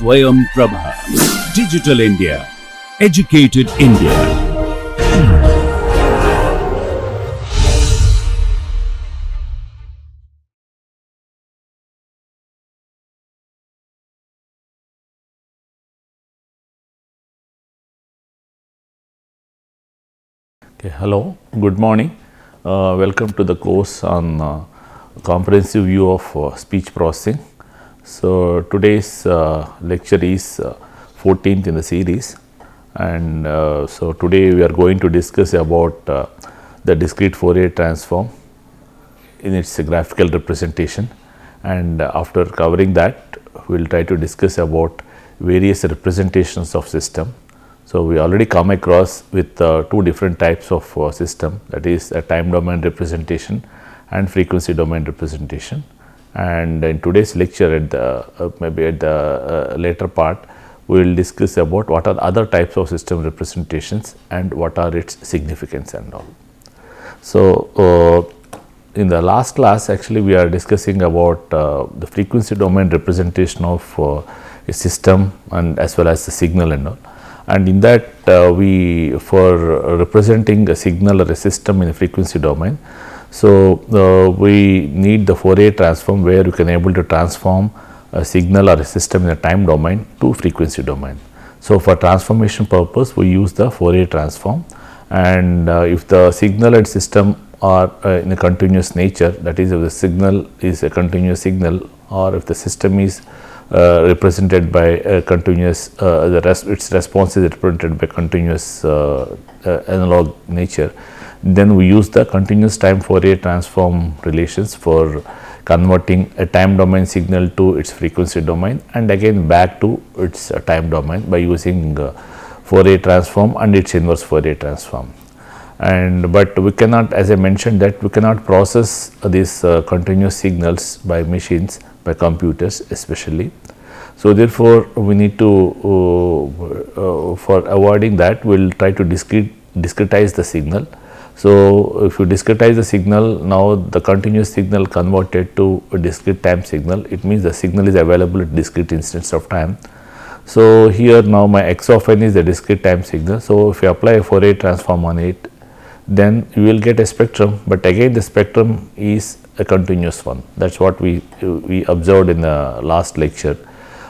Swayam Prabha. Digital India. Educated India. Okay, hello, good morning. Welcome to the course on comprehensive view of speech processing. So, today's lecture is 14th in the series, and so today we are going to discuss about the discrete Fourier transform in its graphical representation, and after covering that we will try to discuss about various representations of system. So, we already come across with two different types of system, that is a time domain representation and frequency domain representation. And in today's lecture at the maybe at the later part, we will discuss about what are other types of system representations and what are its significance and all. So, in the last class actually we are discussing about the frequency domain representation of a system and as well as the signal and all. And in that we for representing a signal or a system in a frequency domain, so we need the Fourier transform where you can able to transform a signal or a system in a time domain to frequency domain. So, for transformation purpose we use the Fourier transform, and if the signal and system are in a continuous nature, that is if the signal is a continuous signal or if the system is represented by a continuous its response is represented by continuous analog nature, then we use the continuous time Fourier transform relations for converting a time domain signal to its frequency domain and again back to its time domain by using Fourier transform and its inverse Fourier transform. And but we cannot, as I mentioned, that we cannot process these continuous signals by machines, by computers especially. So, therefore, we need to for avoiding that we will try to discretize the signal. So, if you discretize the signal, now the continuous signal converted to a discrete time signal, it means the signal is available at discrete instance of time. So, here now my x of n is the discrete time signal. So, if you apply a Fourier transform on it, then you will get a spectrum, but again the spectrum is a continuous one. That is what we observed in the last lecture,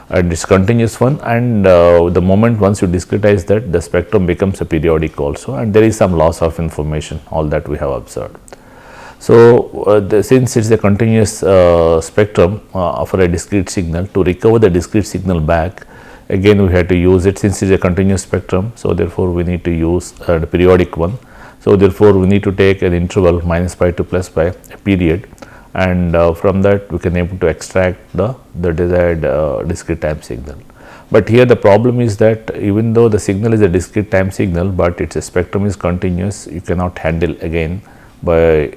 and it is continuous one, and the moment once you discretize that, the spectrum becomes a periodic also, and there is some loss of information, all that we have observed. So, since it is a continuous spectrum for a discrete signal, to recover the discrete signal back, again we have to use it, since it is a continuous spectrum. So, therefore, we need to use the periodic one. So, therefore, we need to take an interval minus pi to plus pi, a period, and from that we can able to extract the desired discrete time signal. But here the problem is that even though the signal is a discrete time signal, but its spectrum is continuous, you cannot handle again by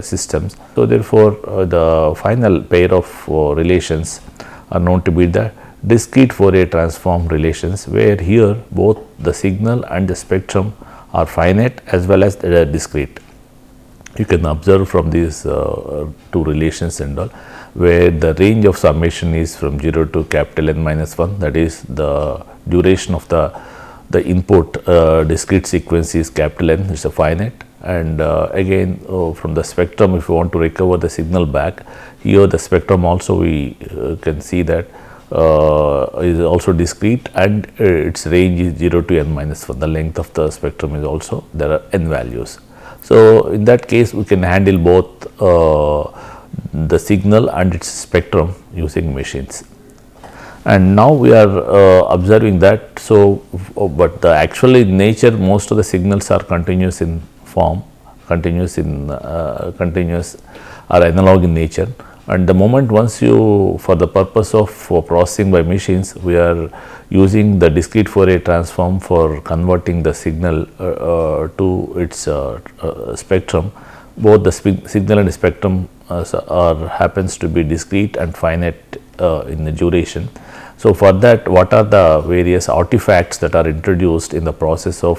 systems. So, therefore, the final pair of relations are known to be the discrete Fourier transform relations, where here both the signal and the spectrum are finite as well as discrete. You can observe from these two relations and all, where the range of summation is from 0 to capital N minus 1, that is the duration of the input discrete sequence is capital N, it is a finite, and again from the spectrum, if you want to recover the signal back, here the spectrum also we can see that is also discrete, and its range is 0 to n minus 1. The length of the spectrum is also, there are n values. So, in that case we can handle both the signal and its spectrum using machines. And now we are observing that, so but the actually in nature most of the signals are continuous in form, continuous or analog in nature. And the moment once you, for the purpose of processing by machines, we are using the discrete Fourier transform for converting the signal to its spectrum. Both the signal and spectrum happens to be discrete and finite in the duration. So, for that, what are the various artifacts that are introduced in the process of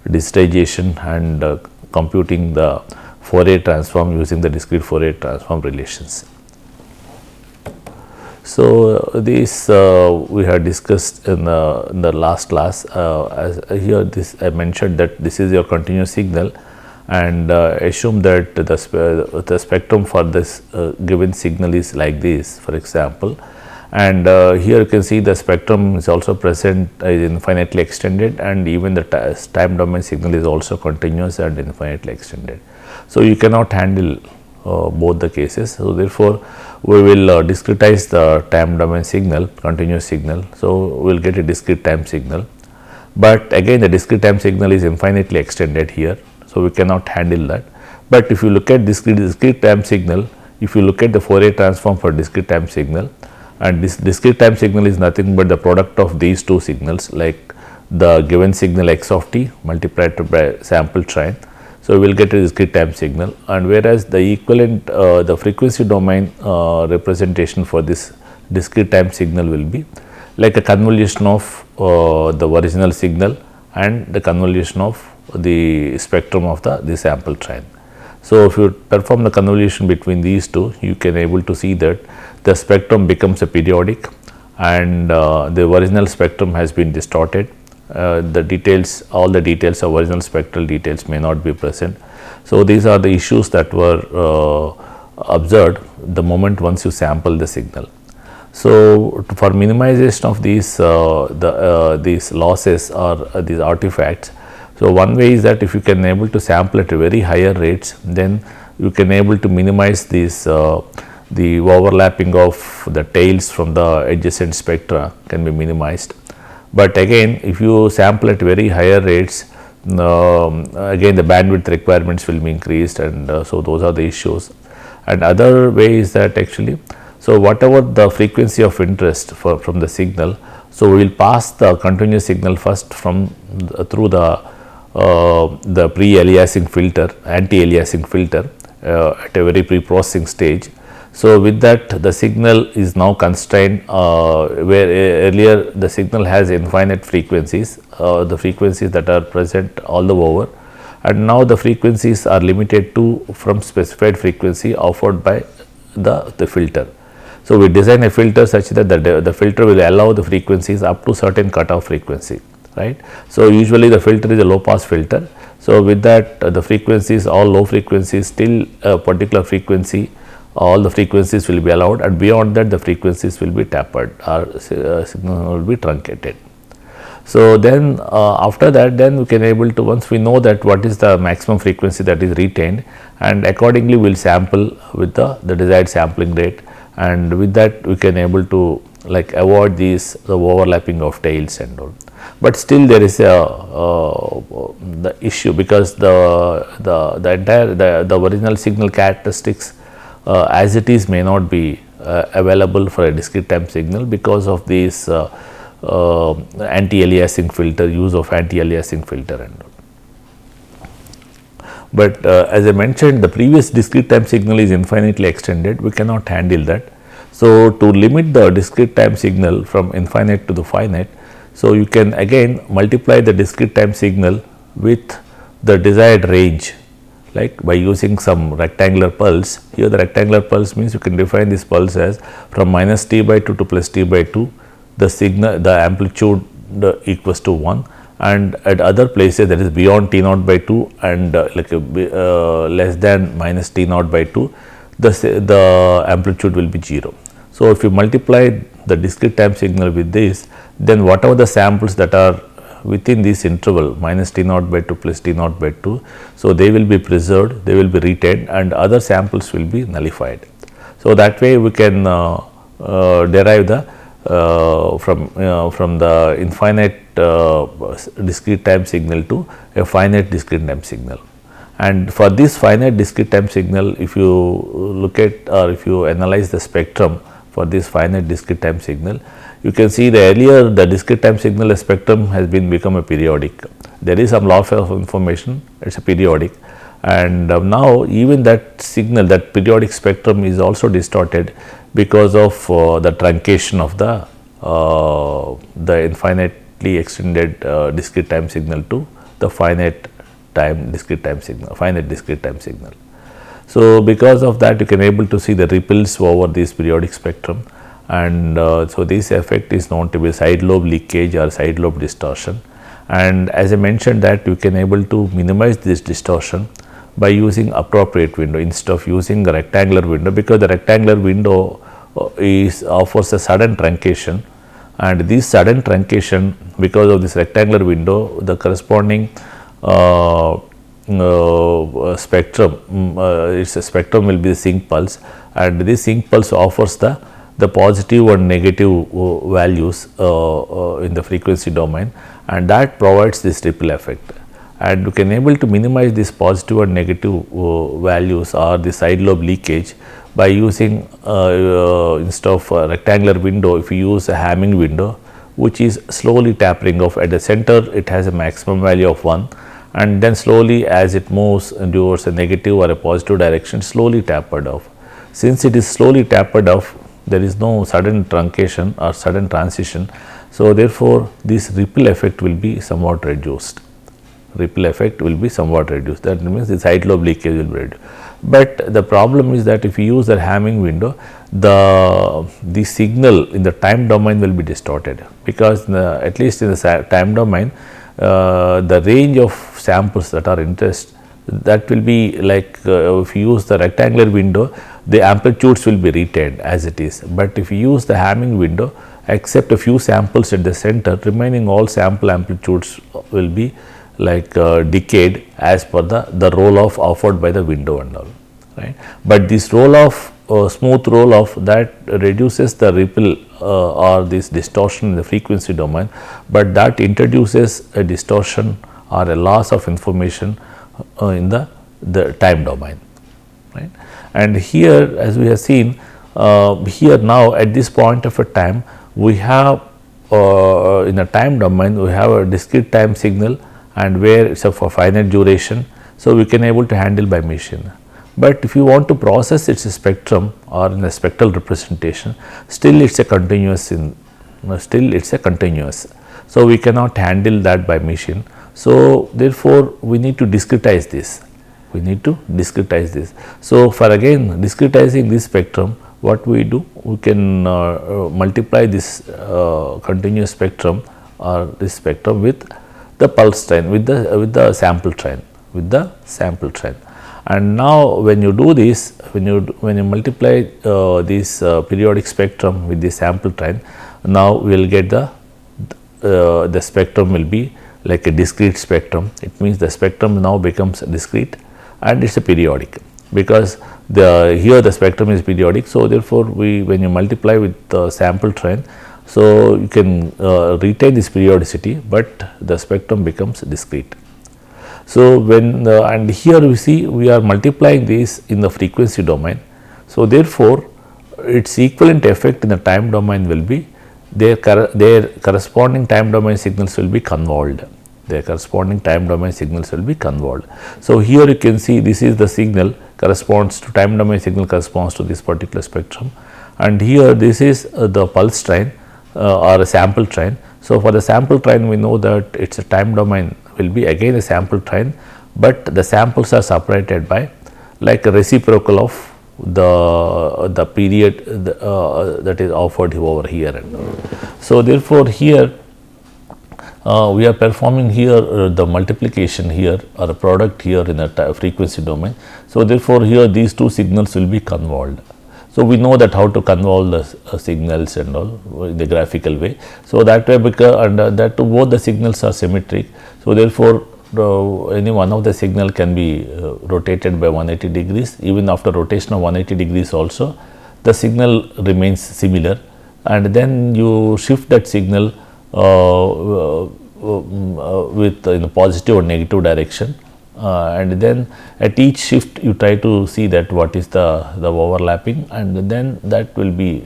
digitization and computing the Fourier transform using the discrete Fourier transform relations? So, this we had discussed in the last class. As here this I mentioned that this is your continuous signal, and assume that the spectrum for this given signal is like this, for example. And here you can see the spectrum is also present, is infinitely extended, and even the time domain signal is also continuous and infinitely extended. So, you cannot handle both the cases. So, therefore, we will discretize the time domain signal, continuous signal. So, we will get a discrete time signal, but again the discrete time signal is infinitely extended here. So, we cannot handle that. But if you look at discrete time signal, if you look at the Fourier transform for discrete time signal, and this discrete time signal is nothing but the product of these two signals, like the given signal x of t multiplied by sample train. So, we will get a discrete time signal, and whereas the equivalent the frequency domain representation for this discrete time signal will be like a convolution of the original signal and the convolution of the spectrum of the sample train. So, if you perform the convolution between these two, you can able to see that the spectrum becomes a periodic, and the original spectrum has been distorted. The details, all the details of original spectral details may not be present. So, these are the issues that were observed the moment once you sample the signal. So, for minimization of these losses or these artifacts, so one way is that if you can able to sample at a very higher rates, then you can able to minimize these the overlapping of the tails from the adjacent spectra can be minimized. But again, if you sample at very higher rates, again the bandwidth requirements will be increased, and so those are the issues. And other way is that actually, so whatever the frequency of interest from the signal, so we will pass the continuous signal first from through the pre-aliasing filter, anti-aliasing filter at a very pre-processing stage. So, with that the signal is now constrained, where earlier the signal has infinite frequencies, the frequencies that are present all over, and now the frequencies are limited to from specified frequency offered by the filter. So, we design a filter such that the filter will allow the frequencies up to certain cutoff frequency, right. So, usually the filter is a low pass filter. So, with that the frequencies, all low frequencies till a particular frequency, all the frequencies will be allowed, and beyond that the frequencies will be tapered or signal will be truncated. So, then after that, then we can able to, once we know that what is the maximum frequency that is retained, and accordingly we will sample with the desired sampling rate, and with that we can able to like avoid the overlapping of tails and all. But still there is the issue, because the entire the original signal characteristics as it is may not be available for a discrete time signal because of this anti-aliasing filter, use of anti-aliasing filter and all. But as I mentioned, the previous discrete time signal is infinitely extended, we cannot handle that. So, to limit the discrete time signal from infinite to the finite, so you can again multiply the discrete time signal with the desired range, like by using some rectangular pulse. Here the rectangular pulse means you can define this pulse as from minus t by 2 to plus t by 2, the signal, the amplitude equals to 1, and at other places that is beyond t naught by 2 and less than minus t naught by 2, the amplitude will be 0. So, if you multiply the discrete time signal with this, then whatever the samples that are within this interval minus t naught by 2 plus t naught by 2, so they will be preserved, they will be retained, and other samples will be nullified. So, that way we can derive the from the infinite discrete time signal to a finite discrete time signal. And for this finite discrete time signal, if you look at or if you analyze the spectrum for this finite discrete time signal, you can see the earlier the discrete time signal spectrum has become a periodic. There is some loss of information, it is a periodic, and now even that signal, that periodic spectrum is also distorted because of the truncation of the infinitely extended discrete time signal to the finite time discrete time signal, finite discrete time signal. So, because of that you can able to see the ripples over this periodic spectrum, and so this effect is known to be side lobe leakage or side lobe distortion. And as I mentioned that you can able to minimize this distortion by using appropriate window instead of using a rectangular window, because the rectangular window offers a sudden truncation, and this sudden truncation, because of this rectangular window, the corresponding spectrum, its a spectrum will be the sync pulse, and this sync pulse offers the positive and negative values in the frequency domain, and that provides this ripple effect. And you can able to minimize this positive and negative values or the side lobe leakage by using instead of a rectangular window, if you use a Hamming window, which is slowly tapering off. At the center it has a maximum value of 1, and then slowly as it moves towards a negative or a positive direction, slowly tapered off. Since it is slowly tapered off, there is no sudden truncation or sudden transition. So, therefore, this ripple effect will be somewhat reduced. Ripple effect will be somewhat reduced. That means the side lobe leakage will be reduced. But the problem is that if you use the Hamming window, the signal in the time domain will be distorted, because at least in the time domain, the range of samples that are interest, that will be like if you use the rectangular window, the amplitudes will be retained as it is. But if you use the Hamming window, except a few samples at the center, remaining all sample amplitudes will be like decayed as per the roll off offered by the window and all, right. But this roll off, smooth roll off, that reduces the ripple or this distortion in the frequency domain, but that introduces a distortion or a loss of information in the time domain, right. And here, as we have seen here now at this point of a time, we have in a time domain we have a discrete time signal, and where it is of a finite duration. So, we can able to handle by machine. But if you want to process its spectrum or in a spectral representation, still it is a continuous So, we cannot handle that by machine. So, therefore, we need to discretize this. So, for again discretizing this spectrum, what we do? We can multiply this continuous spectrum or this spectrum with the pulse train, with the sample train, And now, when you do this, when you multiply this periodic spectrum with the sample train, now we will get the spectrum will be like a discrete spectrum. It means the spectrum now becomes discrete and it is a periodic, because here the spectrum is periodic. So, therefore, when you multiply with the sample train, so you can retain this periodicity, but the spectrum becomes discrete. So, when and here we see we are multiplying this in the frequency domain. So, therefore, its equivalent effect in the time domain will be their corresponding time domain signals will be convolved. So, here you can see this is the signal corresponds to time domain signal corresponds to this particular spectrum, and here this is the pulse train or a sample train. So, for the sample train we know that its a time domain will be again a sample train, but the samples are separated by like a reciprocal of the period that is offered over here. So, therefore, here we are performing here the multiplication here or a product here in a frequency domain. So, therefore, here these two signals will be convolved. So, we know that how to convolve the signals and all in the graphical way. So, that way because that both the signals are symmetric. So, therefore, any one of the signal can be rotated by 180 degrees. Even after rotation of 180 degrees also the signal remains similar, and then you shift that signal with in a positive or negative direction, and then at each shift you try to see that what is the overlapping, and then that will be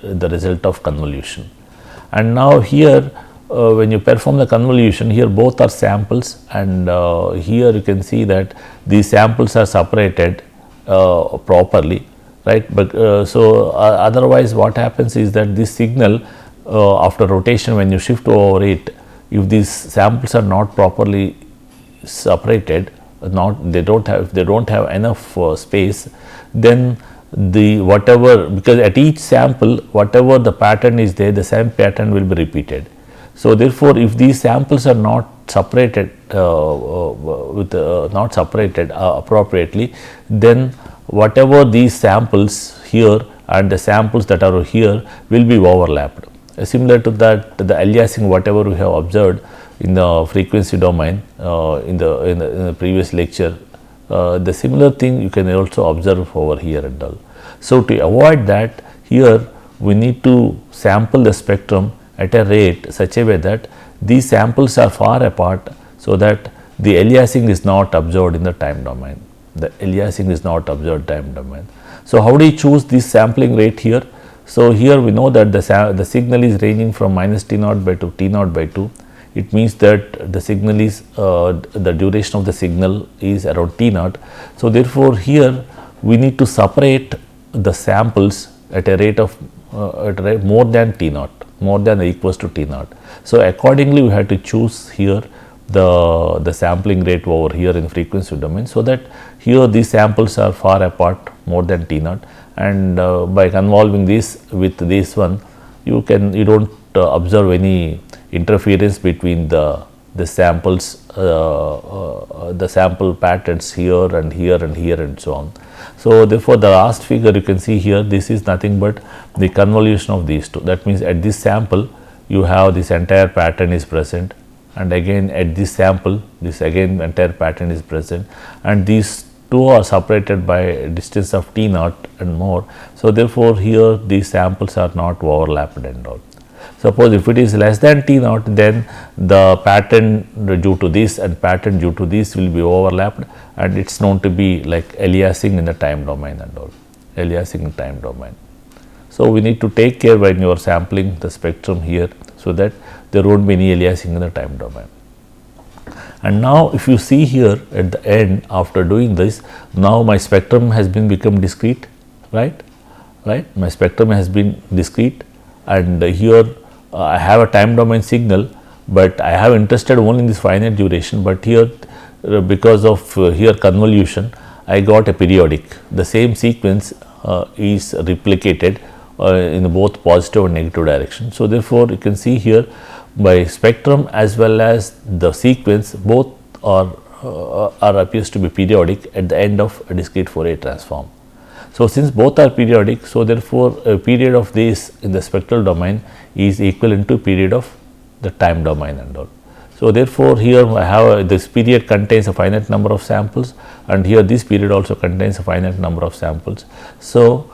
the result of convolution. And now here when you perform the convolution, here both are samples, and here you can see that these samples are separated properly, right. But so otherwise what happens is that this signal after rotation, when you shift over it, if these samples are not properly separated, they don't have enough space, then the whatever, because at each sample whatever the pattern is there, the same pattern will be repeated. So therefore, if these samples are not separated appropriately, then whatever these samples here and the samples that are here will be overlapped. Similar to that, the aliasing whatever we have observed in the frequency domain in the previous lecture, the similar thing you can also observe over here and all. So to avoid that, here we need to sample the spectrum at a rate such a way that these samples are far apart, so that the aliasing is not observed in the time domain. The aliasing is not observed time domain. So how do you choose this sampling rate here? So here we know that the signal is ranging from minus T naught by 2 T naught by 2. It means that the signal is the duration of the signal is around T naught. So therefore, here we need to separate the samples at a rate of more than T naught, more than or equals to T naught. So accordingly, we have to choose here the sampling rate over here in frequency domain, so that here these samples are far apart more than T naught, and by convolving this with this one, you don't observe any interference between the samples, the sample patterns here and here and here and so on. So therefore, the last figure you can see here, this is nothing but the convolution of these two. That means at this sample you have this entire pattern is present, and again at this sample this again entire pattern is present, and these two are separated by a distance of T naught and more. So therefore, here these samples are not overlapped and all. Suppose if it is less than T naught, then the pattern due to this and pattern due to this will be overlapped, and it is known to be like aliasing in the time domain and all, aliasing in time domain. So we need to take care when you are sampling the spectrum here, so that there won't be any aliasing in the time domain. And now if you see here at the end, after doing this, now my spectrum has been become discrete, right? My spectrum has been discrete, and here I have a time domain signal, but I have interested only in this finite duration, but here because of here convolution, I got a periodic. The same sequence is replicated in both positive and negative direction. So therefore, you can see here by spectrum as well as the sequence, both are appears to be periodic at the end of a discrete Fourier transform. So since both are periodic, so therefore a period of this in the spectral domain is equivalent to period of the time domain and all. So therefore, here I have this period contains a finite number of samples, and here this period also contains a finite number of samples. So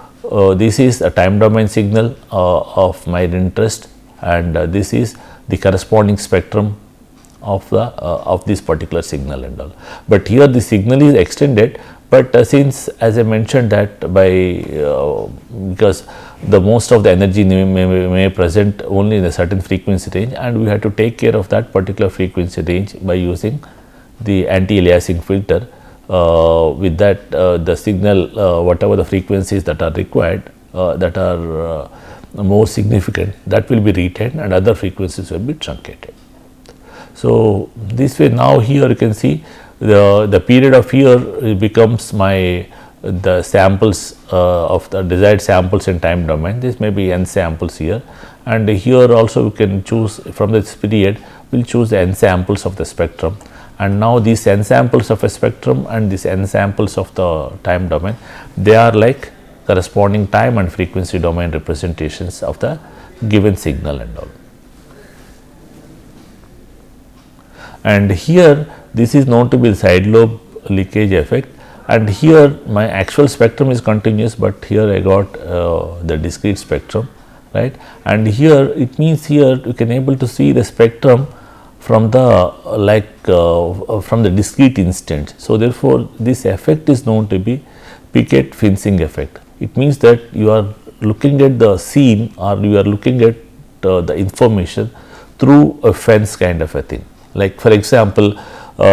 this is a time domain signal of my interest, and this is the corresponding spectrum of the of this particular signal and all. But here the signal is extended, but since as I mentioned that by because the most of the energy may present only in a certain frequency range, and we have to take care of that particular frequency range by using the anti-aliasing filter. With that the signal whatever the frequencies that are required that are more significant, that will be retained, and other frequencies will be truncated. So this way, now here you can see the period of here becomes the samples of the desired samples in time domain. This may be n samples here, and here also we can choose from this period, we will choose the n samples of the spectrum. And now these n samples of a spectrum and these n samples of the time domain, they are like corresponding time and frequency domain representations of the given signal and all. And here this is known to be the side lobe leakage effect, and here my actual spectrum is continuous, but here I got the discrete spectrum, right? And here it means here you can able to see the spectrum from the from the discrete instant. So therefore, this effect is known to be Piquet-Fencing effect. It means that you are looking at the scene, or you are looking at the information through a fence kind of a thing. Like for example, in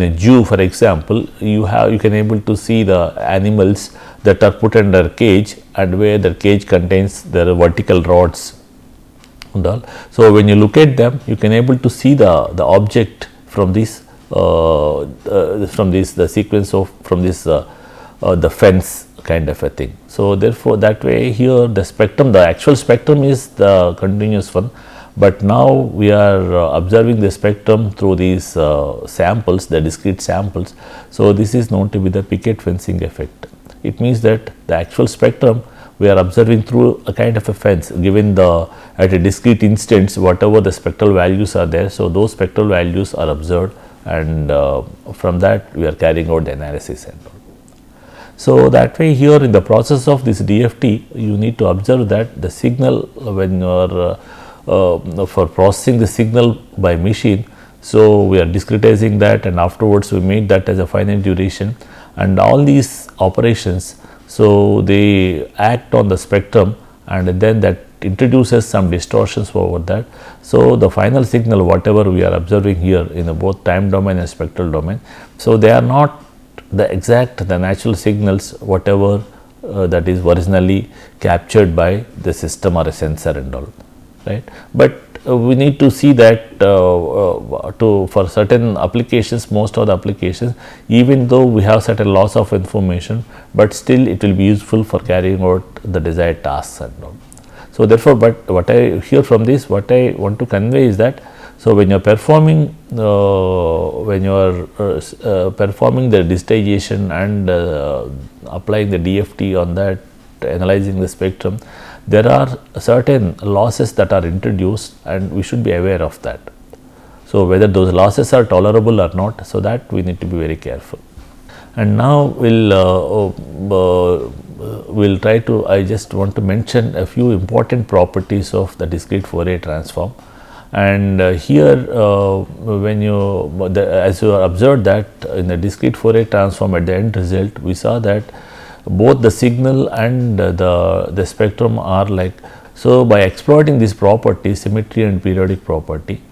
a zoo, for example, you can able to see the animals that are put under cage, and where the cage contains the vertical rods and all. So when you look at them, you can able to see the object from this the sequence of from this the fence kind of a thing. So therefore, that way here the spectrum, the actual spectrum is the continuous one, but now we are observing the spectrum through these samples, the discrete samples. So this is known to be the picket fencing effect. It means that the actual spectrum we are observing through a kind of a fence, given the at a discrete instance whatever the spectral values are there. So those spectral values are observed, and from that we are carrying out the analysis and all. So that way here in the process of this DFT, you need to observe that the signal, when you are for processing the signal by machine, so we are discretizing that, and afterwards we made that as a finite duration, and all these operations, so they act on the spectrum, and then that introduces some distortions over that. So the final signal whatever we are observing here in both time domain and spectral domain, so they are not the natural signals whatever that is originally captured by the system or a sensor and all, right. But we need to see that for certain applications, most of the applications, even though we have certain loss of information, but still it will be useful for carrying out the desired tasks and all. So therefore, but what I hear from this, what I want to convey is that, so when you are performing performing the digitization and applying the DFT on that, analyzing the spectrum, there are certain losses that are introduced, and we should be aware of that. So whether those losses are tolerable or not, so that we need to be very careful. And now we'll try to, I just want to mention a few important properties of the discrete Fourier transform. And here when you as you observed that in the discrete Fourier transform, at the end result we saw that both the signal and the spectrum are like. So by exploiting this property, symmetry and periodic property,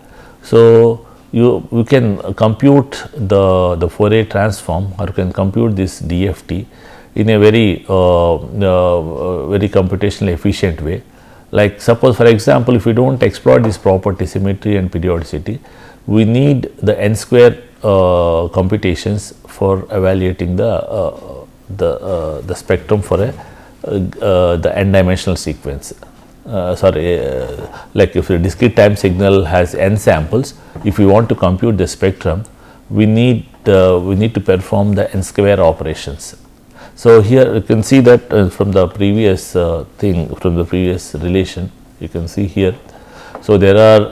so you can compute the Fourier transform, or you can compute this DFT in a very very computationally efficient way. Like suppose for example, if we do not exploit this property, symmetry and periodicity, we need the n square computations for evaluating the spectrum for the n dimensional sequence. Like if a discrete time signal has n samples, if we want to compute the spectrum, we need to perform the n square operations. So here you can see that from the previous from the previous relation, you can see here. So there are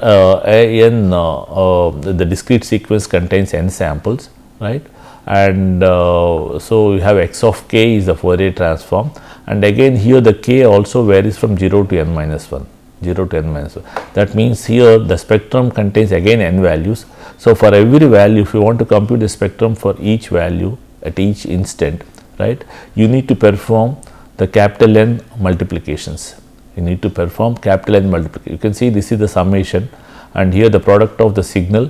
the discrete sequence contains n samples, right? And so you have x of k is the Fourier transform, and again here the k also varies from 0 to n minus 1, 0 to n minus 1. That means here the spectrum contains again n values. So for every value, if you want to compute the spectrum for each value at each instant, right, you need to perform the capital N multiplications. You need to perform capital N multiplication. You can see this is the summation, and here the product of the signal,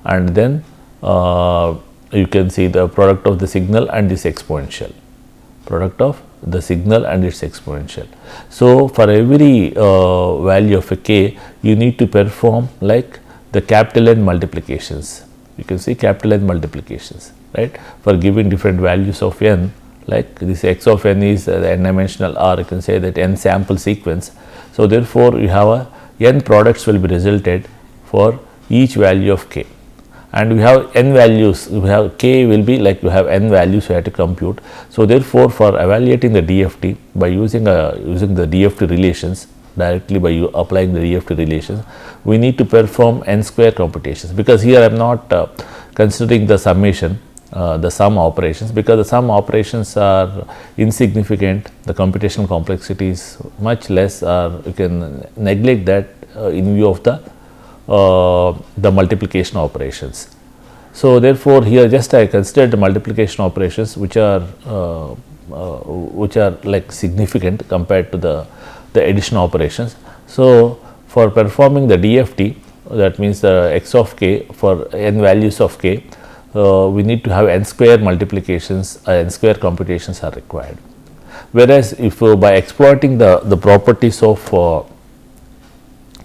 and then you can see the product of the signal and this exponential, product of the signal and its exponential. So for every value of a k, you need to perform like the capital N multiplications. You can see capital N multiplications, right, for giving different values of n. Like this x of n is the n dimensional, or you can say that n sample sequence. So therefore you have n products will be resulted for each value of k, and we have n values, we have k will be like we have n values we have to compute. So therefore for evaluating the DFT by using the DFT relations, directly by applying the DFT relations, we need to perform n square computations, because here I am not considering the summation, the sum operations, because the sum operations are insignificant, the computational complexity is much less, or you can neglect that in view of the multiplication operations. So therefore here just I considered the multiplication operations which are like significant compared to the addition operations. So for performing the DFT, that means the x of k for n values of k, we need to have n square multiplications, n square computations are required. Whereas if by exploiting the properties of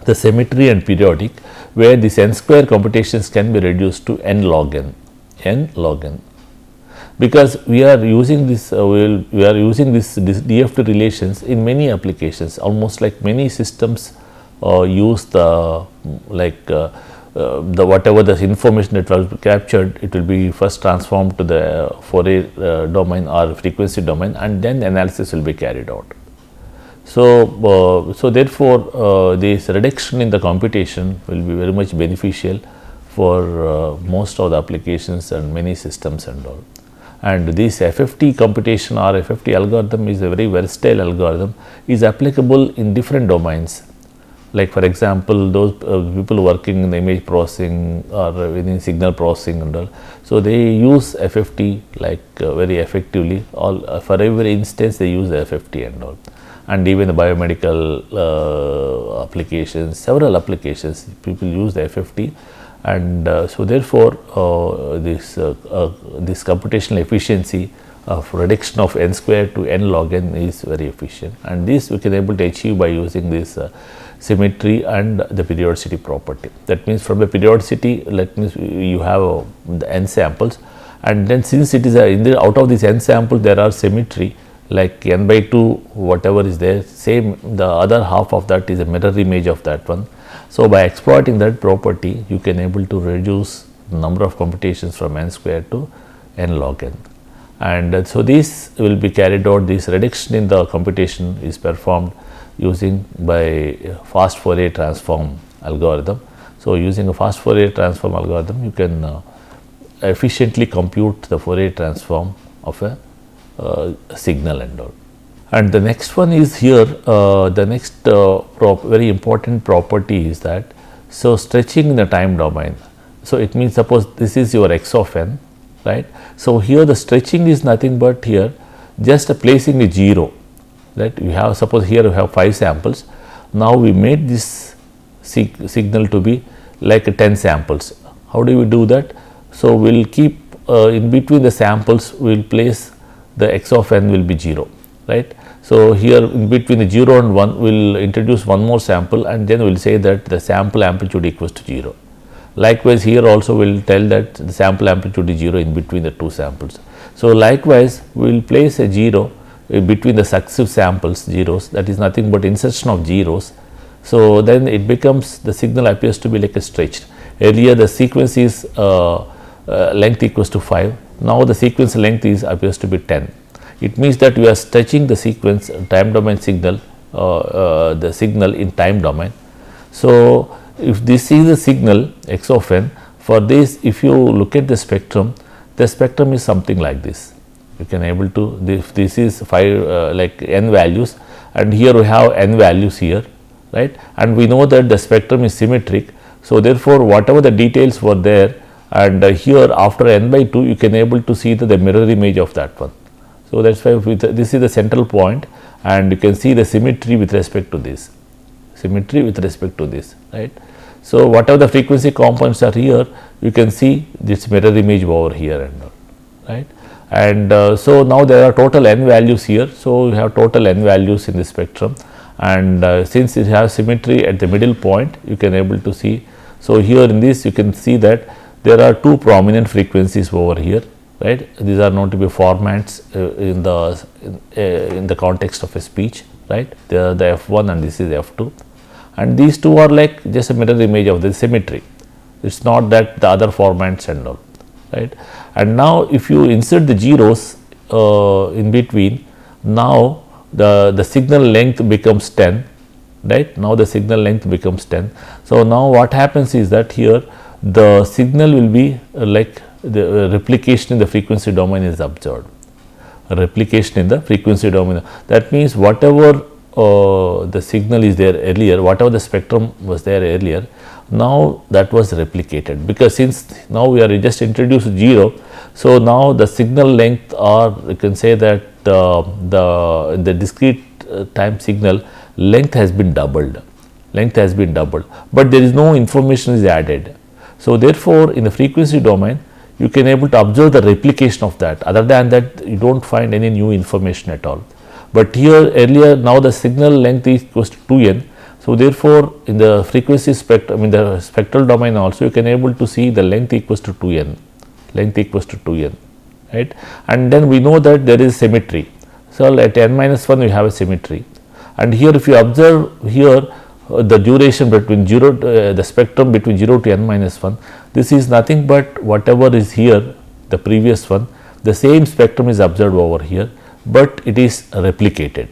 the symmetry and periodic, where this n square computations can be reduced to n log n. n log n, because we are using this we are using this DFT relations in many applications. Almost like many systems use the the whatever the information that was captured, it will be first transformed to the Fourier domain or frequency domain, and then analysis will be carried out. So, therefore, this reduction in the computation will be very much beneficial for most of the applications and many systems and all. And this FFT computation or FFT algorithm is a very versatile algorithm, is applicable in different domains. Like for example, those people working in the image processing or within signal processing and all. So, they use FFT like very effectively. For every instance they use FFT and all. And even the biomedical applications, several applications, people use the FFT, and so therefore this computational efficiency of reduction of n square to n log n is very efficient, and this we can able to achieve by using this symmetry and the periodicity property. That means from the periodicity, that means you have the n samples, and then since it is out of this n samples there are symmetry like n by 2 whatever is there, same the other half of that is a mirror image of that one. So, by exploiting that property you can able to reduce the number of computations from n square to n log n, and so this will be carried out. This reduction in the computation is performed using by fast Fourier transform algorithm. So, using a fast Fourier transform algorithm you can efficiently compute the Fourier transform of a signal and all. And the next one is here, the next very important property is that, so stretching in the time domain. So, it means suppose this is your x of n, right. So, here the stretching is nothing but here just placing a 0, right. You have, suppose here you have 5 samples. Now, we made this signal to be like 10 samples. How do we do that? So, we will keep in between the samples, we will place the x of n will be 0, right. So, here in between the 0 and 1 we will introduce one more sample, and then we will say that the sample amplitude equals to 0. Likewise, here also we will tell that the sample amplitude is 0 in between the 2 samples. So, likewise we will place a 0 between the successive samples zeros, that is nothing but insertion of zeros. So, then it becomes the signal appears to be like a stretched. Earlier the sequence is length equals to 5, now the sequence length is appears to be 10. It means that we are stretching the sequence time domain signal, the signal in time domain. So, if this is the signal x of n, for this if you look at the spectrum is something like this. You can able to, this is 5 like n values, and here we have n values here, right, and we know that the spectrum is symmetric. So, therefore, whatever the details were there, and here after n by 2 you can able to see the mirror image of that one. So, that is why this is the central point, and you can see the symmetry with respect to this, right. So, whatever the frequency components are here, you can see this mirror image over here and all, right. And so, now there are total n values here. So, you have total n values in the spectrum, and since it has symmetry at the middle point, you can able to see. So, here in this you can see that there are 2 prominent frequencies over here, right. These are known to be formats in the context of a speech, right. They are the F1 and this is F2, and these 2 are like just a mirror image of the symmetry. It is not that the other formats and all, right. And now, if you insert the zeros in between, now the signal length becomes 10, right. Now, the signal length becomes 10. So, now what happens is that here the signal will be like the replication in the frequency domain is observed, replication in the frequency domain. That means, whatever the signal is there earlier, whatever the spectrum was there earlier, now that was replicated, because since now we are just introduced 0. So, now the signal length, or you can say that the discrete time signal length has been doubled, but there is no information is added. So, therefore, in the frequency domain you can able to observe the replication of that, other than that you do not find any new information at all. But here earlier, now the signal length is equals to 2n. So, therefore, in the frequency spectrum, in the spectral domain also you can able to see the length equals to 2n, length equals to 2n, right. And then we know that there is symmetry. So, at n minus 1 we have a symmetry, and here if you observe here the duration between 0 the spectrum between 0 to n minus 1, this is nothing but whatever is here, the previous one, the same spectrum is observed over here, but it is replicated.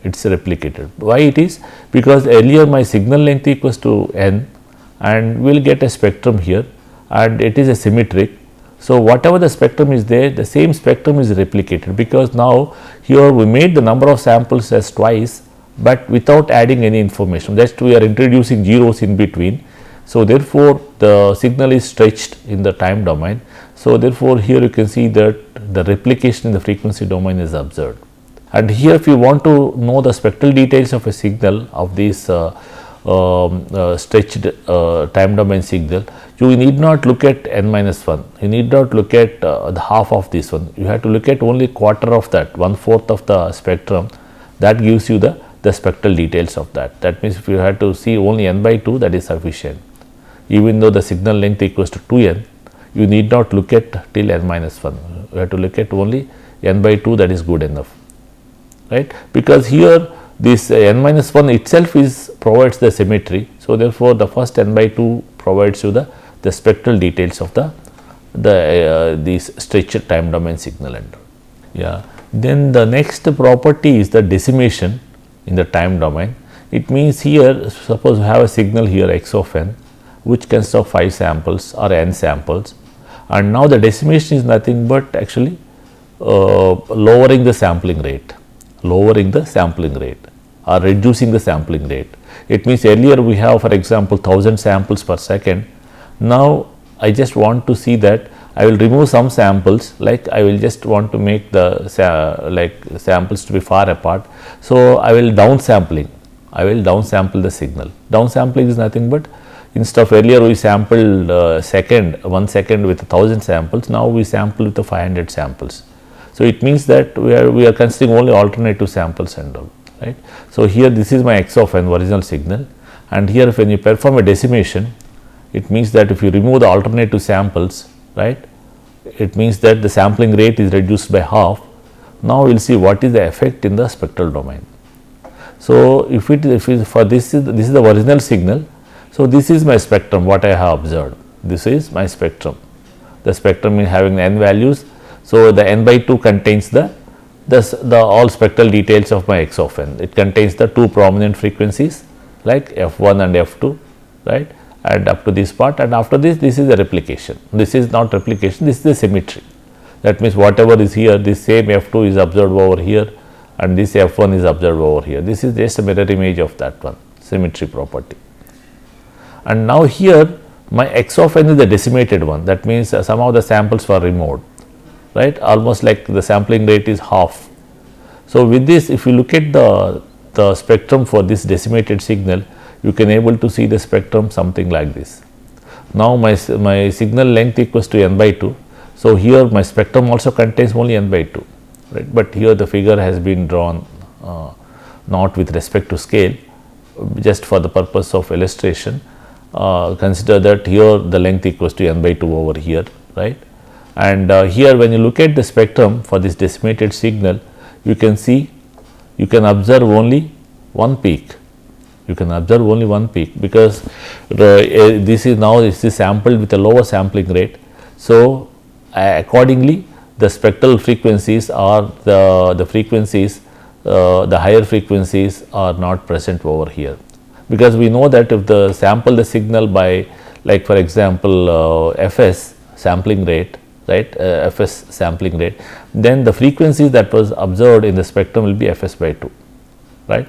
It is replicated. Why it is? Because earlier my signal length equals to n, and we will get a spectrum here, and it is a symmetric. So, whatever the spectrum is there, the same spectrum is replicated, because now here we made the number of samples as twice, but without adding any information, just we are introducing zeros in between. So, therefore, the signal is stretched in the time domain. So, therefore, here you can see that the replication in the frequency domain is observed. And here if you want to know the spectral details of a signal of this stretched time domain signal, you need not look at n minus 1, you need not look at the half of this one, you have to look at only quarter of that, 1/4 of the spectrum, that gives you the spectral details of that. That means, if you have to see only n by 2, that is sufficient. Even though the signal length equals to 2n, you need not look at till n minus 1, you have to look at only n by 2, that is good enough, right. Because here this n minus 1 itself provides the symmetry. So, therefore, the first n by 2 provides you the spectral details of this stretched time domain signal. Yeah. Then the next property is the decimation in the time domain. It means here, suppose we have a signal here x of n, which consists of 5 samples or n samples, and now the decimation is nothing but actually lowering the sampling rate, or reducing the sampling rate. It means earlier we have, for example, 1000 samples per second. Now, I just want to see that I will remove some samples, like I will just want to make the samples to be far apart. So, I will downsample the signal. Downsampling is nothing but, instead of earlier we sampled 1 second with 1000 samples, now we sample with 500 samples. So, it means that we are considering only alternative samples and all, right. So, here this is my x of n original signal, and here when you perform a decimation, it means that if you remove the alternative samples, right, it means that the sampling rate is reduced by half. Now, we will see what is the effect in the spectral domain. So, if for this is the original signal. So, this is my spectrum, what I have observed, this is my spectrum. The spectrum is having n values. So, the n by 2 contains the all spectral details of my x of n. It contains the 2 prominent frequencies like f1 and f2, right, and up to this part, and after this is the replication. This is not replication, this is the symmetry. That means, whatever is here, this same f2 is observed over here, and this f1 is observed over here. This is just a mirror image of that one, symmetry property. And now, here my x of n is the decimated one. That means, some of the samples were removed, right, almost like the sampling rate is half. So, with this, if you look at the spectrum for this decimated signal, you can able to see the spectrum something like this. Now, my signal length equals to n by 2. So, here my spectrum also contains only n by 2, right, but here the figure has been drawn not with respect to scale, just for the purpose of illustration. Consider that here the length equals to n by 2 over here, right. And here when you look at the spectrum for this decimated signal, you can see, you can observe only one peak. You can observe only one peak, because this is sampled with a lower sampling rate. So, accordingly the spectral frequencies are the frequencies, the higher frequencies are not present over here, because we know that if the sample the signal by, like for example, Fs sampling rate, right, Fs sampling rate, then the frequencies that was observed in the spectrum will be Fs by 2, right.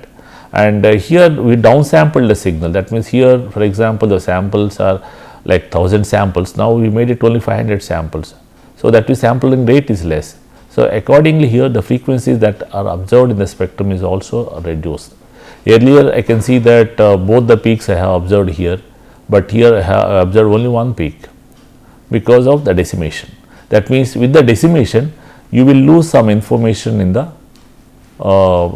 And here we downsampled the signal. That means, here for example, the samples are like 1000 samples, now we made it only 500 samples. So, that means sampling rate is less. So, accordingly here the frequencies that are observed in the spectrum is also reduced. Earlier I can see that both the peaks I have observed here, but here I have observed only one peak because of the decimation. That means, with the decimation you will lose some information in the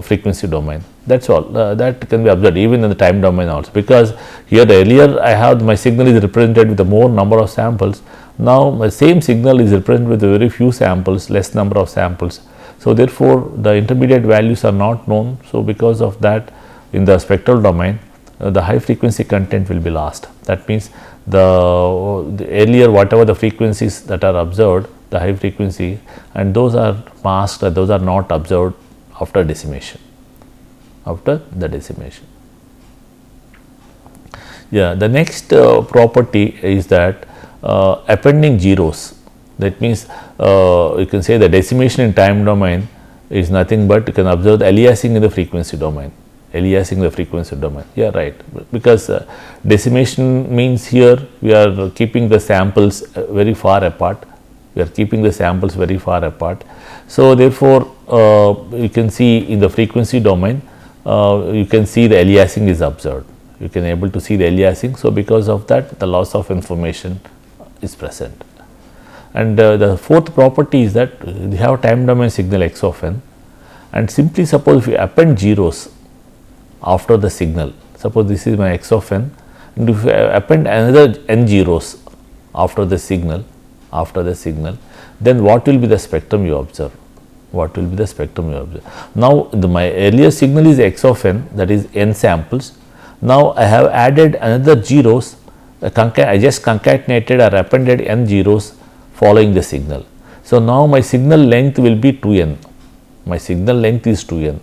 frequency domain. That is all, that can be observed even in the time domain also, because here earlier I have my signal is represented with a more number of samples, Now, the same signal is represented with very few samples, less number of samples. So, therefore, the intermediate values are not known. So, because of that, in the spectral domain, the high frequency content will be lost. That means, the earlier whatever the frequencies that are observed, the high frequency, and those are masked, those are not observed after decimation, after the decimation. Yeah, the next property is that appending zeros. That means, you can say the decimation in time domain is nothing but you can observe the aliasing in the frequency domain, aliasing in the frequency domain. Yeah, right, because decimation means here we are keeping the samples very far apart, we are keeping the samples very far apart. So, therefore, you can see in the frequency domain, you can see the aliasing is observed, you can able to see the aliasing. So, because of that, the loss of information is present. And the fourth property is that we have time domain signal x of n, and simply suppose if you append zeros after the signal, suppose this is my x of n, and if you append another n zeros after the signal, then what will be the spectrum you observe? What will be the spectrum you observe? Now, my earlier signal is x of n, that is n samples. Now, I have added another zeros, I just concatenated or appended n zeros following the signal. So, now my signal length will be 2n, my signal length is 2n,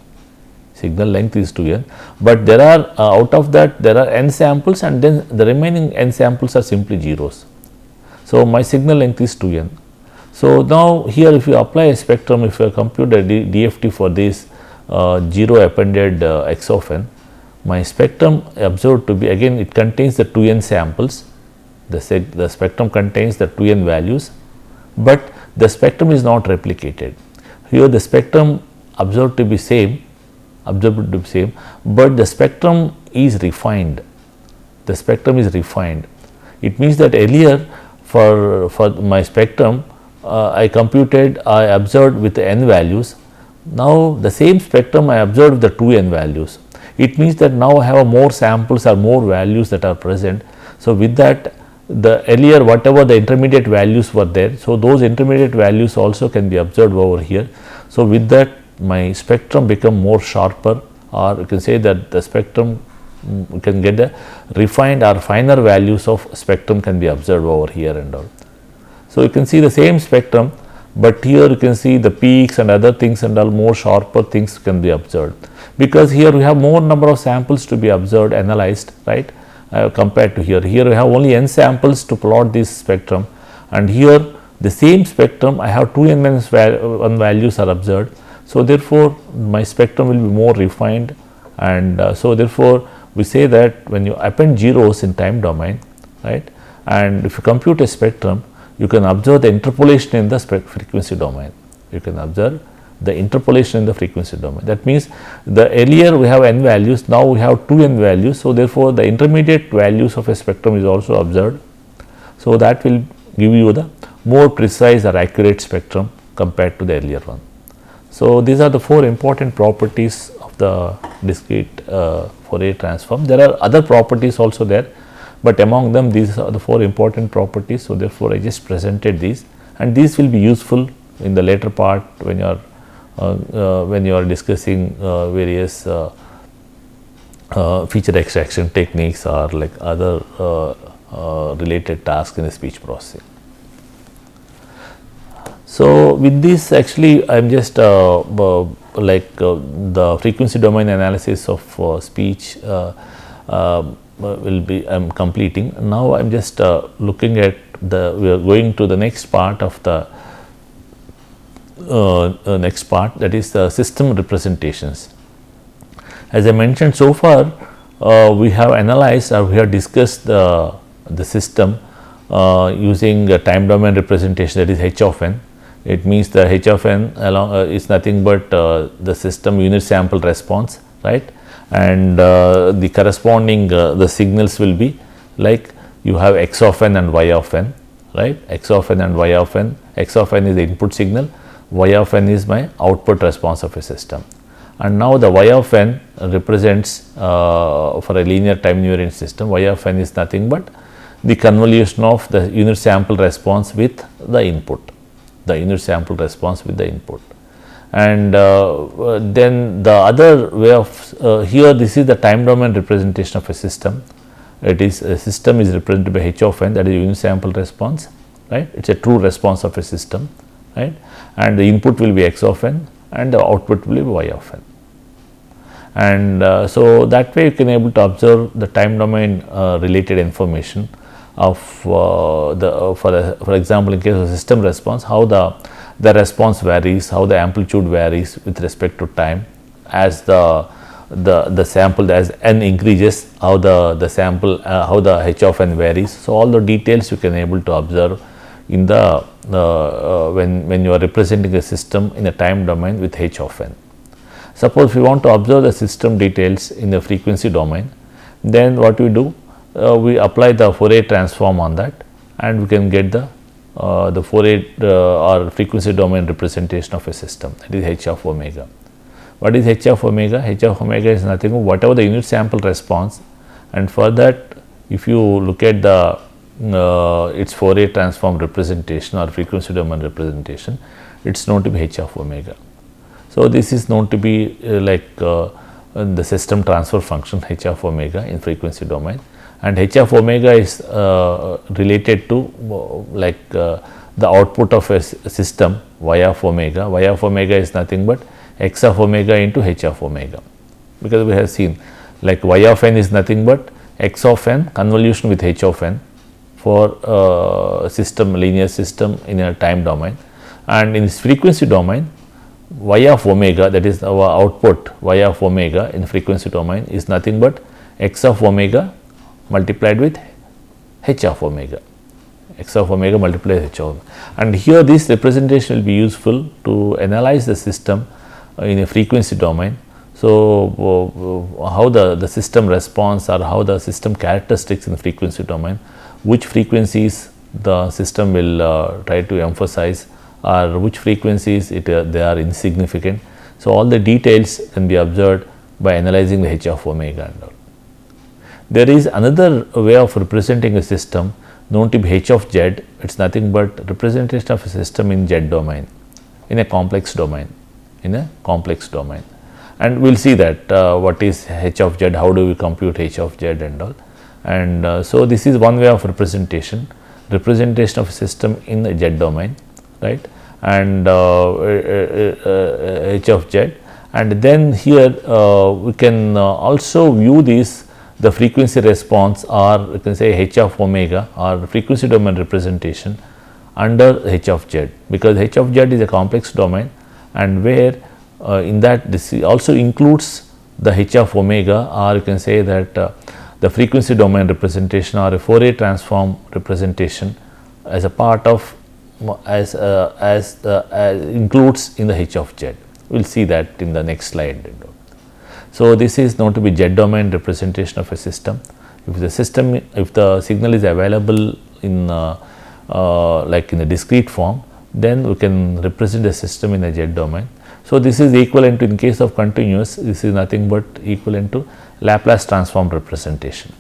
but there are out of that there are n samples, and then the remaining n samples are simply zeros. So, my signal length is 2n. So, now here if you apply a spectrum, if you compute a DFT for this zero appended x of n, my spectrum observed to be, again it contains the 2n samples, the spectrum contains the 2n values, but the spectrum is not replicated. Here the spectrum observed to be same, but the spectrum is refined. It means that earlier for my spectrum, I observed with the n values. Now, the same spectrum I observed with the 2n values. It means that now I have more samples or more values that are present. So, with that, the earlier whatever the intermediate values were there, so those intermediate values also can be observed over here. So, with that my spectrum become more sharper, or you can say that the spectrum, you can get the refined or finer values of spectrum can be observed over here and all. So, you can see the same spectrum, but here you can see the peaks and other things and all, more sharper things can be observed, because here we have more number of samples to be observed, analyzed, right, compared to here. Here we have only n samples to plot this spectrum, and here the same spectrum I have 2n values are observed. So, therefore, my spectrum will be more refined, and so therefore, we say that when you append zeros in time domain, right, and if you compute a spectrum, you can observe the interpolation in the frequency domain. You can observe the interpolation in the frequency domain. That means, the earlier we have n values, now we have 2n values. So, therefore, the intermediate values of a spectrum is also observed. So, that will give you the more precise or accurate spectrum compared to the earlier one. So, these are the four important properties of the discrete Fourier transform. There are other properties also there, but among them these are the four important properties. So, therefore, I just presented these, and these will be useful in the later part when you are discussing various feature extraction techniques or like other related tasks in the speech processing. So, with this actually I am just the frequency domain analysis of speech will be I am completing. Now, I am just looking at we are going to the next part of the next part, that is the system representations. As I mentioned, so far we have analyzed or we have discussed the system using a time domain representation, that is h of n. It means the h of n along is nothing but the system unit sample response, right, and the corresponding the signals will be like you have x of n and y of n, right, x of n and y of n. X of n is the input signal, y of n is my output response of a system, and now the y of n represents for a linear time invariant system, y of n is nothing but the convolution of the unit sample response with the input, and then the other way of here, this is the time domain representation of a system. It is a system is represented by h of n, that is unit sample response, right. It is a true response of a system, right, and the input will be x of n and the output will be y of n. And so that way you can able to observe the time domain related information of for example, in case of system response, how the response varies, how the amplitude varies with respect to time as the sample as n increases, how the sample how the h of n varies. So all the details you can able to observe in the when you are representing a system in a time domain with h of n. Suppose we want to observe the system details in the frequency domain, then what we do, we apply the Fourier transform on that, and we can get the Fourier or frequency domain representation of a system, that is h of omega. What is h of omega? H of omega is nothing but whatever the unit sample response, and for that if you look at the its Fourier transform representation or frequency domain representation, it is known to be h of omega. So this is known to be the system transfer function h of omega in frequency domain, and h of omega is related to the output of a system y of omega. Y of omega is nothing but x of omega into h of omega, because we have seen like y of n is nothing but x of n convolution with h of n for system linear system in a time domain, and in this frequency domain y of omega, that is our output y of omega in frequency domain, is nothing but x of omega multiplied with h of omega, x of omega multiplied with h of omega. And here this representation will be useful to analyze the system in a frequency domain. So how the system response or how the system characteristics in frequency domain, which frequencies the system will try to emphasize, or which frequencies they are insignificant. So all the details can be observed by analyzing the h of omega and all. There is another way of representing a system known to be h of z. It is nothing but representation of a system in z domain, in a complex domain, and we will see that what is h of z, how do we compute h of z and all. And so this is one way of representation of a system in the z domain, right, and h of z. And then here we can also view the frequency response, or you can say h of omega or frequency domain representation under h of z, because h of z is a complex domain, and where in that this also includes the h of omega, or you can say that the frequency domain representation or a Fourier transform representation as a part of includes in the h of z. We will see that in the next slide. So this is known to be z domain representation of a system. If the signal is available in like in a discrete form, then we can represent the system in a z domain. So this is equivalent to, in case of continuous, this is nothing but equivalent to Laplace transform representation,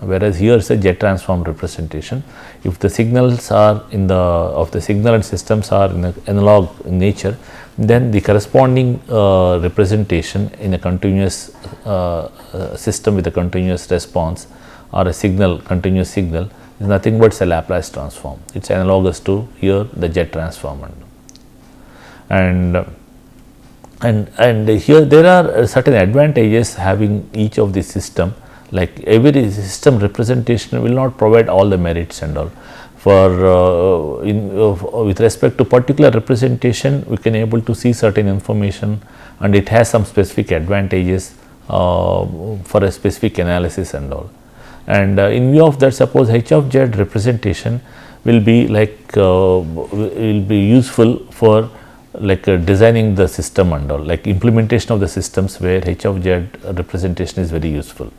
whereas here is a z transform representation. If the signals are in the signal and systems are in analog in nature, then the corresponding representation in a continuous system with a continuous response or a continuous signal is nothing but a Laplace transform. It is analogous to here the z transform. And here there are certain advantages having each of the system, like every system representation will not provide all the merits and all. For with respect to particular representation, we can able to see certain information, and it has some specific advantages for a specific analysis and all. And in view of that, suppose h of z representation will be will be useful for designing the system and all, like implementation of the systems where h of z representation is very useful,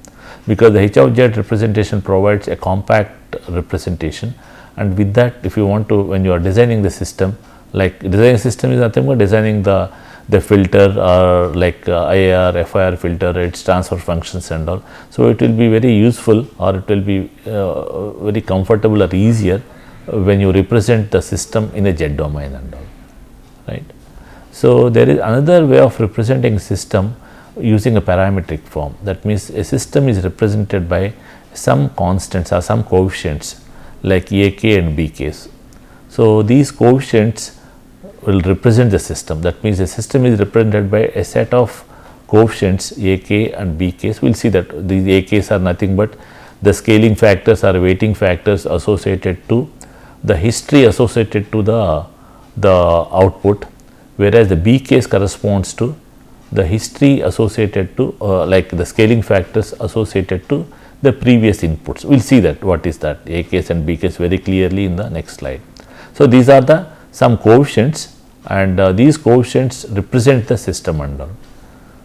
because the h of z representation provides a compact representation, and with that, if you want to, when you are designing the system, like designing system is nothing but designing the the filter or like IR, FIR filter, its transfer functions and all. So, it will be very useful, or it will be very comfortable or easier when you represent the system in a Z domain and all, right. So, there is another way of representing system using a parametric form. That means, a system is represented by some constants or some coefficients like AK and BKs. So, these coefficients will represent the system. That means, the system is represented by a set of coefficients AK and BKs. We will see that these AKs are nothing but the scaling factors or weighting factors associated to the history associated to the output, whereas the BKs corresponds to the history associated to like the scaling factors associated to the previous inputs. We will see that what is that AKs and BKs very clearly in the next slide. So, these are the some coefficients, and these coefficients represent the system and all.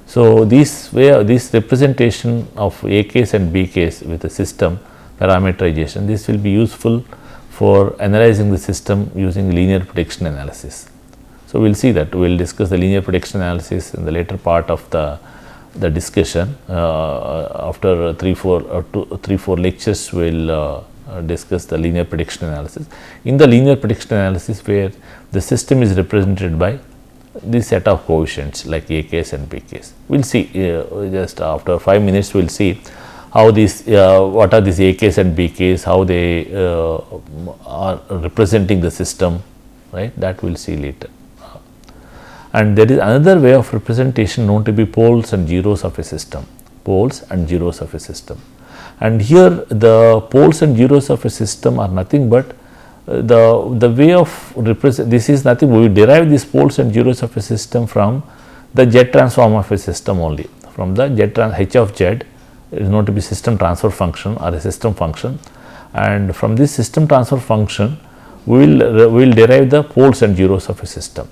So, this representation of AKs and BKs with the system parameterization, this will be useful for analyzing the system using linear prediction analysis. So, we will see that we will discuss the linear prediction analysis in the later part of the discussion. After 3-4 lectures, we will discuss the linear prediction analysis. In the linear prediction analysis, where the system is represented by this set of coefficients like AKs and BKs. We will see just after 5 minutes, we will see how these what are these AKs and BKs, how they are representing the system, right, that we will see later. And there is another way of representation known to be poles and zeros of a system, poles and zeros of a system. And here the poles and zeros of a system are nothing but the way of represent, this is nothing, we derive these poles and zeros of a system from the Z transform of a system only, from the H of Z is known to be system transfer function or a system function, and from this system transfer function we will derive the poles and zeros of a system.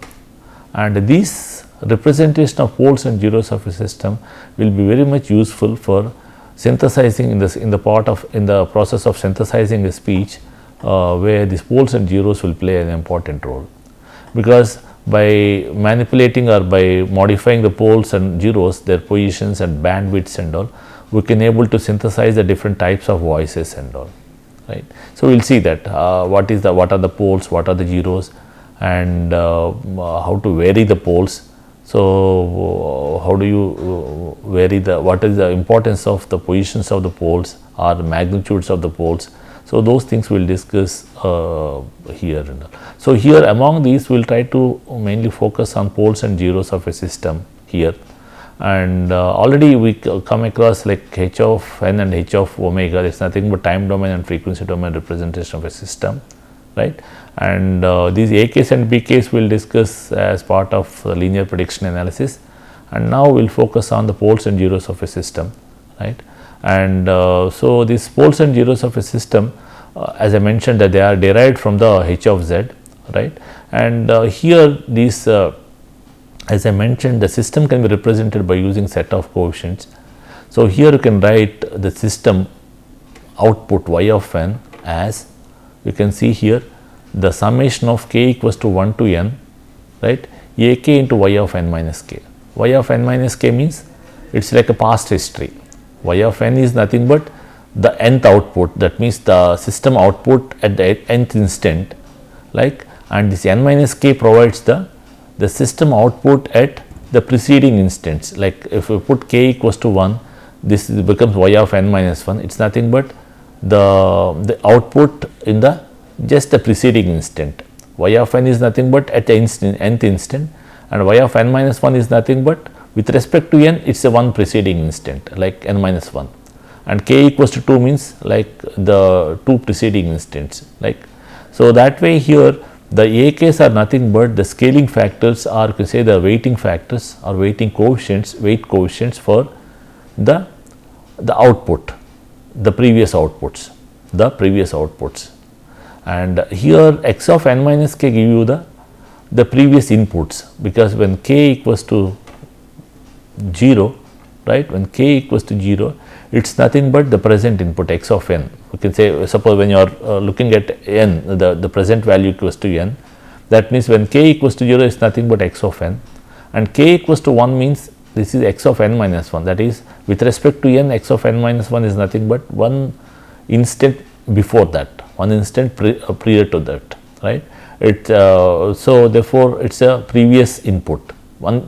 And this representation of poles and zeros of a system will be very much useful for synthesizing in the process of synthesizing a speech, where these poles and zeros will play an important role, because by manipulating or by modifying the poles and zeros, their positions and bandwidths and all, we can able to synthesize the different types of voices and all, right. So, we will see that what are the poles, what are the zeros, and how to vary the poles. So, how do you vary what is the importance of the positions of the poles or the magnitudes of the poles. So, those things we will discuss here. So, here among these we will try to mainly focus on poles and zeros of a system here, and already we come across like H of n and H of omega, it is nothing but time domain and frequency domain representation of a system, right. And these AKs and BKs we will discuss as part of linear prediction analysis, and now we will focus on the poles and zeros of a system, right. And so, these poles and zeros of a system, as I mentioned, that they are derived from the H of Z, right. And here these as I mentioned, the system can be represented by using set of coefficients. So, here you can write the system output y of n as, you can see here, the summation of k equals to 1 to n, right, a k into y of n minus k. Y of n minus k means it is like a past history. Y of n is nothing but the nth output, that means the system output at the nth instant, like, and this n minus k provides the system output at the preceding instants. Like, if we put k equals to 1, this becomes y of n minus 1, it is nothing but the output in the just the preceding instant. Y of n is nothing but at the nth instant, and y of n minus 1 is nothing but with respect to n, it is a one preceding instant, like n minus 1, and k equals to 2 means like the 2 preceding instants, like. So, that way here the AKs are nothing but the scaling factors, or you can say the weighting factors or weighting coefficients, weight coefficients for the output, the previous outputs, and here x of n minus k give you the previous inputs, because when k equals to 0, right, when k equals to 0, it is nothing but the present input x of n. We can say, suppose when you are looking at n, the present value equals to n, that means when k equals to 0 is nothing but x of n, and k equals to 1 means this is x of n minus 1, that is with respect to n, x of n minus 1 is nothing but one instant before that, one instant prior to that, right. So therefore it's a previous input,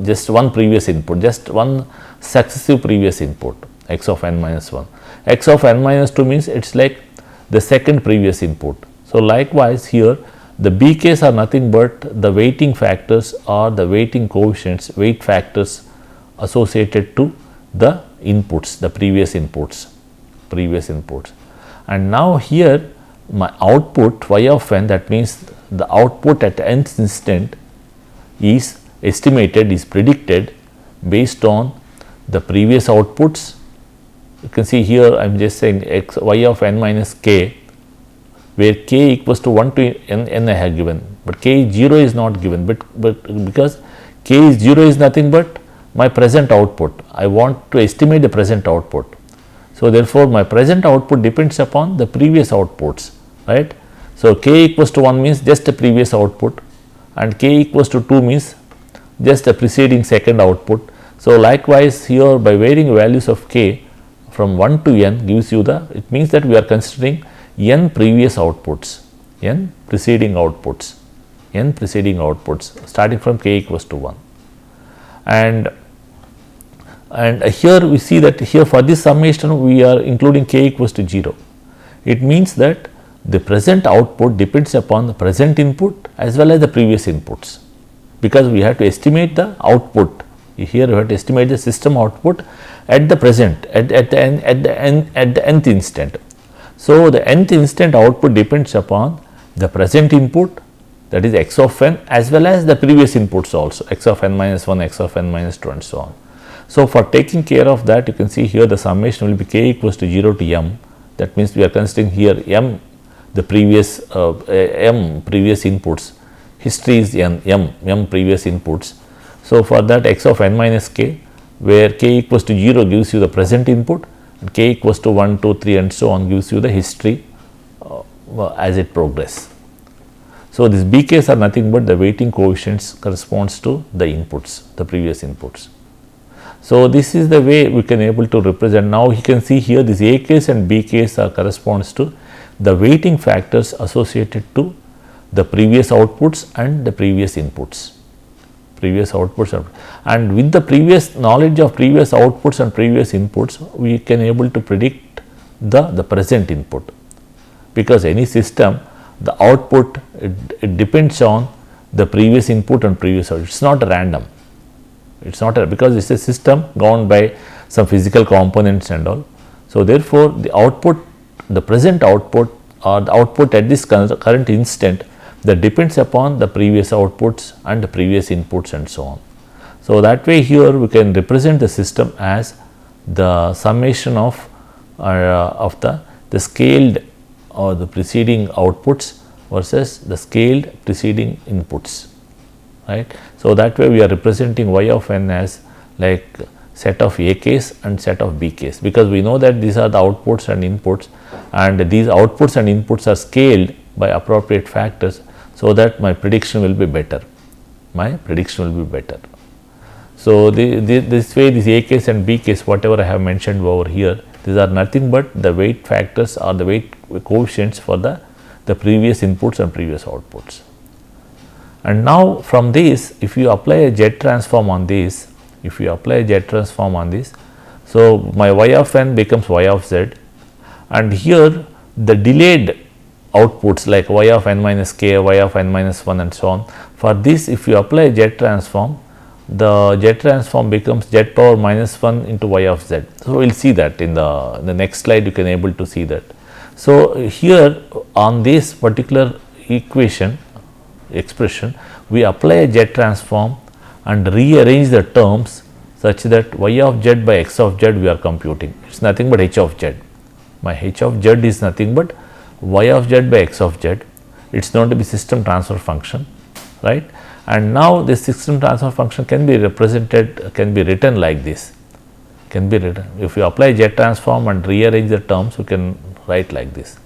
just one previous input, just one successive previous input, x of n minus 1. X of n minus 2 means it's like the second previous input. So likewise here the bk's are nothing but the weighting factors or the weighting coefficients, weight factors associated to the inputs, the previous inputs. And now here my output y of n, that means the output at nth instant is estimated, is predicted based on the previous outputs. You can see here I am just saying x y of n minus k, where k equals to 1 to n I have given, but k 0 is not given, but because k is 0 is nothing but my present output. I want to estimate the present output. So therefore my present output depends upon the previous outputs, right. So k equals to 1 means just a previous output, and k equals to 2 means just a preceding second output. So likewise here by varying values of k from 1 to n gives you the, it means that we are considering n previous outputs, n preceding outputs starting from k equals to 1. And here we see that here for this summation we are including k equals to 0. It means that the present output depends upon the present input as well as the previous inputs, because we have to estimate the output. Here we have to estimate the system output at the present, at the nth instant. So the nth instant output depends upon the present input, that is x of n, as well as the previous inputs also, x of n minus 1, x of n minus 2 and so on. So for taking care of that, you can see here the summation will be k equals to 0 to m. That means we are considering here m the previous m previous inputs, history is m previous inputs. So for that x of n minus k, where k equals to 0 gives you the present input, and k equals to 1, 2, 3 and so on gives you the history as it progresses. So these bk's are nothing but the weighting coefficients corresponds to the inputs, the previous inputs. So this is the way we can able to represent. Now you can see here this ak's and bk's are corresponds to the weighting factors associated to the previous outputs and the previous inputs. And with the previous knowledge of previous outputs and previous inputs, we can able to predict the present input, because any system, the output it depends on the previous input and previous output. It's not random. It's not because it's a system governed by some physical components and all. So therefore the output, the present output or the output at this current instant, that depends upon the previous outputs and the previous inputs and so on. So that way here we can represent the system as the summation of the scaled or the preceding outputs versus the scaled preceding inputs, right. So that way we are representing y of n as like set of ak's and set of bk's, because we know that these are the outputs and inputs, and these outputs and inputs are scaled by appropriate factors, so that my prediction will be better. So this way these ak's and bk's, whatever I have mentioned over here, these are nothing but the weight factors or the weight coefficients for the previous inputs and previous outputs. And now from this, if you apply a jet transform on this, so my y of n becomes y of z, and here the delayed outputs like y of n minus k, y of n minus 1 and so on. For this, if you apply jet transform, the jet transform becomes z power minus 1 into y of z. So we will see that in the next slide, you can able to see that. So here on this particular expression, we apply a jet transform and rearrange the terms such that y of z by x of z we are computing. It is nothing but h of z. My h of z is nothing but y of z by x of z. It is known to be system transfer function, right. And now this system transfer function can be represented, can be written like this, if you apply jet transform and rearrange the terms, you can write like this.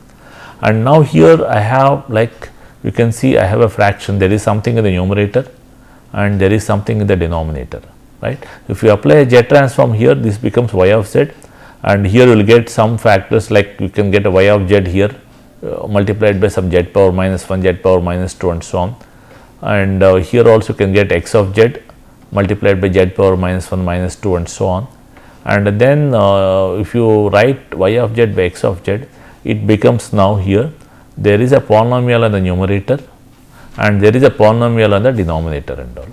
And now here I have, like you can see, I have a fraction, there is something in the numerator and there is something in the denominator, right. If you apply a z transform here, this becomes y of z, and here you will get some factors like you can get a y of z here multiplied by some z power minus 1, z power minus 2 and so on, and here also you can get x of z multiplied by z power minus 1 minus 2 and so on, and then if you write y of z by x of z, it becomes now here there is a polynomial on the numerator and there is a polynomial on the denominator and all.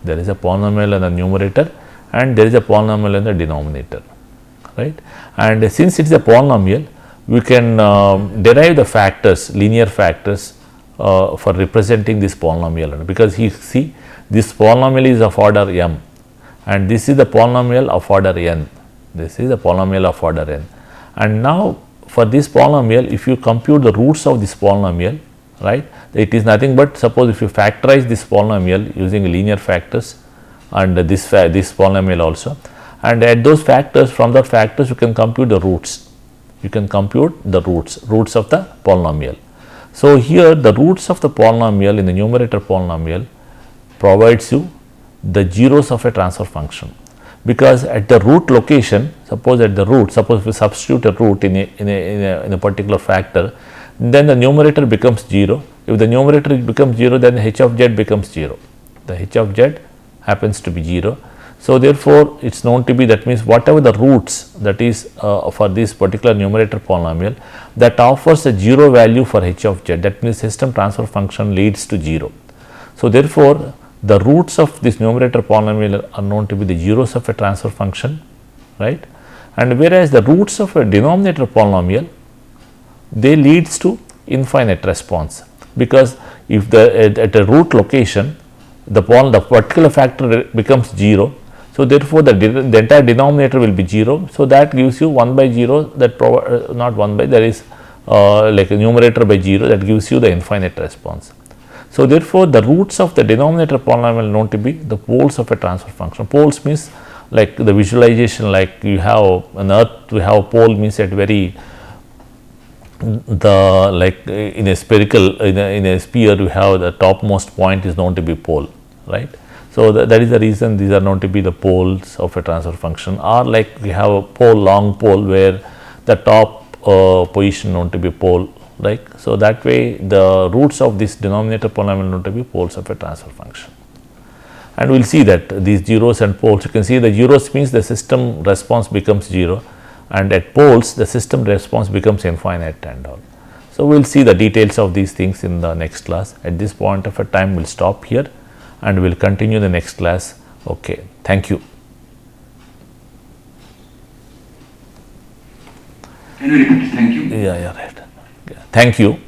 There is a polynomial on the numerator and there is a polynomial on the denominator, right. And since it is a polynomial, we can derive the factors, linear factors for representing this polynomial, because you see this polynomial is of order m and this is the polynomial of order n, this is the polynomial of order n. And now for this polynomial, if you compute the roots of this polynomial, right, it is nothing but, suppose if you factorize this polynomial using linear factors and this polynomial also, and at those factors, from the factors you can compute the roots, you can compute the roots of the polynomial. So here the roots of the polynomial in the numerator polynomial provides you the zeros of a transfer function, because at the root location, suppose at the root, suppose we substitute a root in a particular factor, then the numerator becomes 0. If the numerator becomes 0, then the h of z becomes 0. The h of z happens to be 0. So therefore, it is known to be, that means whatever the roots that is for this particular numerator polynomial, that offers a 0 value for h of z, that means system transfer function leads to 0. So therefore, the roots of this numerator polynomial are known to be the zeros of a transfer function, right. And whereas the roots of a denominator polynomial, they leads to infinite response, because if at a root location the particular factor becomes 0, so therefore the entire denominator will be 0. So that gives you 1 by 0, that not 1 by, there is like a numerator by 0, that gives you the infinite response. So therefore the roots of the denominator polynomial are known to be the poles of a transfer function. Poles means like the visualization, like you have on earth, we have a pole means at very like in a spherical, in a sphere, you have the topmost point is known to be pole, right. So that is the reason these are known to be the poles of a transfer function, or like we have a pole, long pole, where the top position known to be pole, right. So that way the roots of this denominator polynomial known to be poles of a transfer function. And we will see that these zeros and poles, you can see the zeros means the system response becomes 0, and at poles the system response becomes infinite and all. So we will see the details of these things in the next class. At this point of a time, we will stop here and we will continue the next class. Okay, thank you. Can you repeat? Thank you. Yeah, right. Yeah. Thank you.